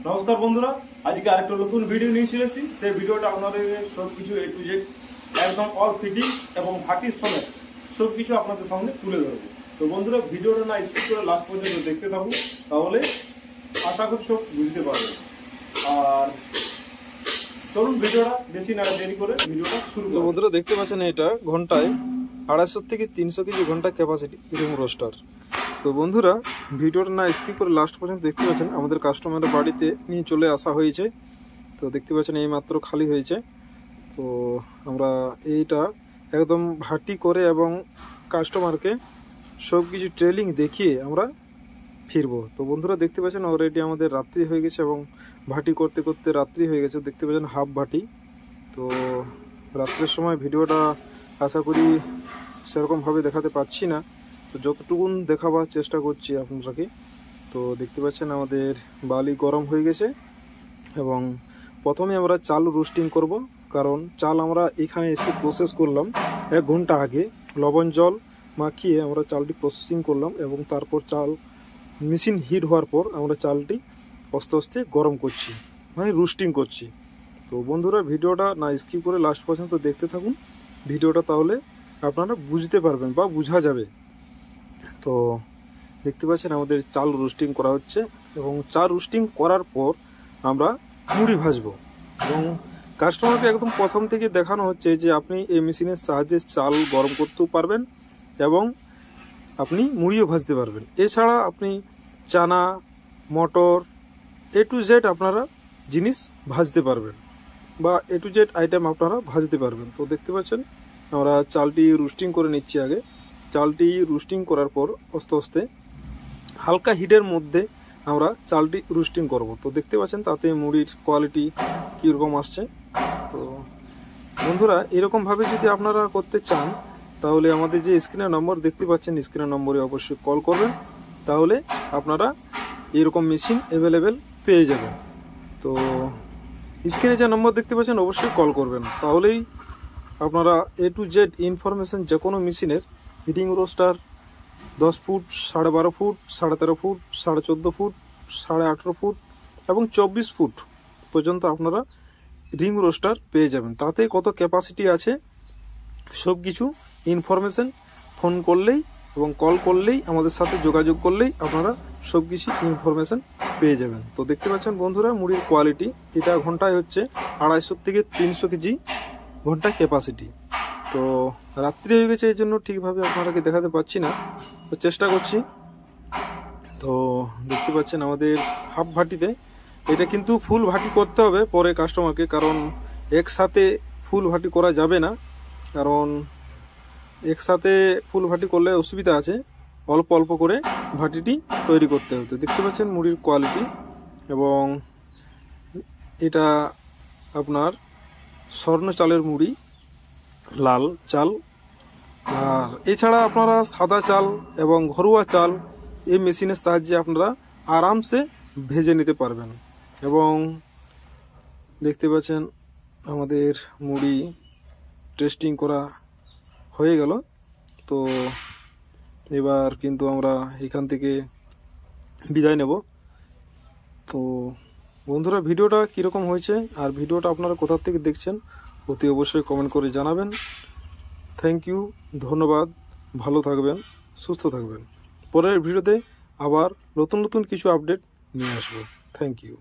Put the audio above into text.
নমস্কার বন্ধুরা, আজকে আরেকটা নতুন ভিডিও নিয়ে চলেছি। সেই ভিডিওটা আপনাদের সবকিছু এ টু জেড একদম অল ফিটিং এবং ভাটির সমেত সবকিছু আপনাদের সামনে তুলে ধরবো। তো বন্ধুরা, ভিডিওটা না স্কিপ করে লাস্ট পর্যন্ত দেখতে থাকুন, তাহলে আশা করি সব বুঝতে পারবেন। আর চলুন ভিডিওটা বেশি না দেরি করে ভিডিওটা শুরু করুন। তো বন্ধুরা দেখতে পাচ্ছেন, এটা ঘন্টায় 250 থেকে 300 কেজি ঘন্টা ক্যাপাসিটি রিং রোস্টার। তো বন্ধুরা, ভিডিওটা না স্কিপ করে লাস্ট পর্যন্ত দেখতে পাচ্ছেন। আমাদের কাস্টমারের বাড়িতে নিয়ে চলে আসা হয়েছে। তো দেখতে পাচ্ছেন এই মাত্র খালি হয়েছে। তো আমরা এইটা একদম ভাটি করে এবং কাস্টমারকে সব কিছু ট্রেলিং দেখিয়ে আমরা ফিরবো। তো বন্ধুরা দেখতে পাচ্ছেন অলরেডি আমাদের রাত্রি হয়ে গেছে এবং ভাটি করতে করতে রাত্রি হয়ে গেছে। দেখতে পাচ্ছেন হাফ ভাটি। তো রাত্রের সময় ভিডিওটা আশা করি সেরকমভাবে দেখাতে পাচ্ছি না, তো যতটুকুন দেখাবার চেষ্টা করছি আপনাদেরকে। তো দেখতে পাচ্ছেন আমাদের বালি গরম হয়ে গেছে এবং প্রথমে আমরা চাল রোস্টিং করব, কারণ চাল আমরা এখানে এসে প্রসেস করলাম 1 ঘন্টা আগে। লবণ জল মাখিয়ে আমরা চালটি প্রসেসিং করলাম এবং তারপর চাল মেশিন হিট হওয়ার পর আমরা চালটি আস্তে আস্তে গরম করছি, মানে রোস্টিং করছি। তো বন্ধুরা, ভিডিওটা না স্কিপ করে লাস্ট পর্যন্ত দেখতে থাকুন ভিডিওটা, তাহলে আপনারা বুঝতে পারবেন বা বোঝা যাবে। তো দেখতে পাচ্ছেন আমাদের চাল রোস্টিং করা হচ্ছে এবং চাল রোস্টিং করার পর আমরা মুড়ি ভাজবো এবং কাস্টমারকে একদম প্রথম থেকে দেখানো হচ্ছে যে আপনি এই মেশিনের সাহায্যে চাল গরম করতেও পারবেন এবং আপনি মুড়িও ভাজতে পারবেন। এছাড়া আপনি চানা, মটর, এ টু জেড আপনারা জিনিস ভাজতে পারবেন বা এ টু জেড আইটেম আপনারা ভাজতে পারবেন। তো দেখতে পাচ্ছেন আমরা চালটি রোস্টিং করে নিচ্ছি। আগে চালটি রোস্টিং করার পর আস্তে আস্তে হালকা হিটের মধ্যে আমরা চালটি রোস্টিং করব। তো দেখতে পাচ্ছেন তাতে মুড়ির কোয়ালিটি কীরকম আসছে। তো বন্ধুরা, এরকমভাবে যদি আপনারা করতে চান তাহলে আমাদের যে স্ক্রিনের নম্বর দেখতে পাচ্ছেন, স্ক্রিনের নম্বরে অবশ্যই কল করবেন, তাহলে আপনারা এরকম মেশিন অ্যাভেলেবেল পেয়ে যাবেন। তো স্ক্রিনে যে নম্বর দেখতে পাচ্ছেন অবশ্যই কল করবেন, তাহলেই আপনারা এ টু জেড ইনফরমেশন যে কোনো মেশিনের ring roaster 10 feet, 12.5 feet, 13.5 feet, 14.5 feet, 18.5 feet এবং 24 ফুট পর্যন্ত আপনারা রিং রোস্টার পেয়ে যাবেন। তাতে কত ক্যাপাসিটি আছে সব কিছু ইনফরমেশন ফোন করলেই এবং কল করলেই, আমাদের সাথে যোগাযোগ করলেই আপনারা সব কিছু ইনফরমেশন পেয়ে যাবেন। তো দেখতে পাচ্ছেন বন্ধুরা, মুড়ির কোয়ালিটি এটা ঘন্টায় হচ্ছে 250 থেকে 300 কেজি ঘন্টা ক্যাপাসিটি। তো রাত্রি হয়ে গেছে, এই জন্য ঠিকভাবে আপনাদেরকে দেখাতে পাচ্ছি না, তো চেষ্টা করছি। তো দেখতে পাচ্ছেন আমাদের হাফ ভাটিতে, এটা কিন্তু ফুল ভাটি করতে হবে পরে কাস্টমারকে, কারণ একসাথে ফুল ভাটি করা যাবে না, কারণ একসাথে ফুল ভাটি করলে অসুবিধা আছে। অল্প অল্প করে ভাটিটি তৈরি করতে হতো। দেখতে পাচ্ছেন মুড়ির কোয়ালিটি এবং এটা আপনার স্বর্ণ চালের মুড়ি, লাল চাল। আর এছাড়া আপনারা সাদা চাল এবং ঘরোয়া চাল এই মেশিনের সাহায্যে আপনারা আরামসে ভেজে নিতে পারবেন। এবং দেখতে পাচ্ছেন আমাদের মুড়ি টেস্টিং করা হয়ে গেল। তো এবার কিন্তু আমরা এখান থেকে বিদায় নেব। তো বন্ধুরা, ভিডিওটা কীরকম হয়েছে আর ভিডিওটা আপনারা কোথা থেকে দেখছেন অতি অবশ্যই কমেন্ট করে জানাবেন। থ্যাংক ইউ, ধন্যবাদ। ভালো থাকবেন, সুস্থ থাকবেন। পরের ভিডিওতে আবার নতুন নতুন কিছু আপডেট নিয়ে আসবো। Thank you.